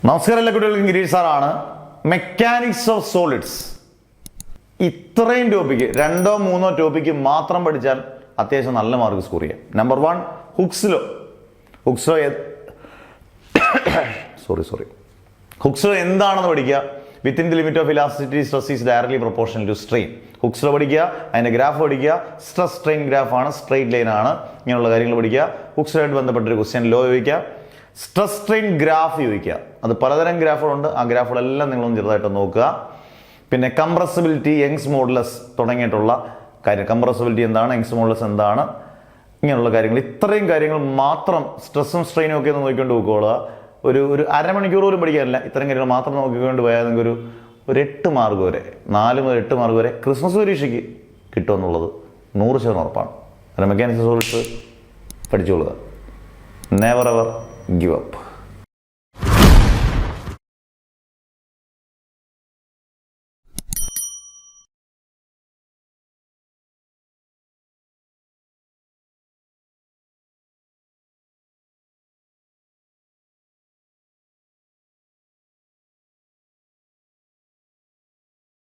നമസ്കാരം എല്ലാ കുട്ടികൾക്കും ഗിരീഷ് സാറാണ്. മെക്കാനിക്സ് ഓഫ് സോളിഡ്സ് ഇത്രയും ടോപ്പിക്ക്, 2-3 ടോപ്പിക്ക് മാത്രം പഠിച്ചാൽ അത്യാവശ്യം നല്ല മാർക്ക് സ്കോർ ചെയ്യാം. Number 1 Hooke's law. Hooke's law എന്താണെന്ന് പഠിക്കുക. Within the limit of elasticity stress is directly proportional to strain. Hooke's law പഠിക്കുക, അതിന്റെ ഗ്രാഫ് പഠിക്കുക. സ്ട്രെസ് സ്ട്രെയിൻ ഗ്രാഫാണ്, സ്ട്രെയിറ്റ് ലൈൻ ആണ്, ഇങ്ങനെയുള്ള കാര്യങ്ങൾ പഠിക്കുക. ഹുക്സ് ലോയായിട്ട് ബന്ധപ്പെട്ടൊരു ക്വസ്റ്റ്യൻ ലോ ചോദിക്കുക, സ്ട്രെസ് സ്ട്രെയിൻ ഗ്രാഫ് ചോദിക്കുക. അത് പലതരം ഗ്രാഫുകളുണ്ട്, ആ ഗ്രാഫുകളെല്ലാം നിങ്ങളൊന്ന് ചെറുതായിട്ട് നോക്കുക. പിന്നെ കംപ്രസിബിലിറ്റി, യങ്സ് മോഡുലസ് തുടങ്ങിയിട്ടുള്ള കാര്യം. കംപ്രസിബിലിറ്റി എന്താണ്, യങ്സ് മോഡുലസ് എന്താണ്, ഇങ്ങനെയുള്ള കാര്യങ്ങൾ. ഇത്രയും കാര്യങ്ങൾ മാത്രം സ്ട്രെസ്സും സ്ട്രെയിനും ഒക്കെ ഒന്ന് നോക്കിക്കൊണ്ട് പോയിക്കോളുക. ഒരു അരമണിക്കൂർ പോലും പഠിക്കാനില്ല, ഇത്രയും കാര്യങ്ങൾ മാത്രം നോക്കിക്കൊണ്ട് പോയാൽ നിങ്ങൾക്ക് ഒരു 8 മാർക്ക് വരെ, 4 മുതൽ 8 മാർക്ക് വരെ ക്രിസ്മസ് പരീക്ഷയ്ക്ക് കിട്ടുമെന്നുള്ളത് 100% ഉറപ്പാണ്. മെക്കാനിക്സ് സോളിഡ്സ് പഠിച്ചുകൊള്ളുക. Never ever give up.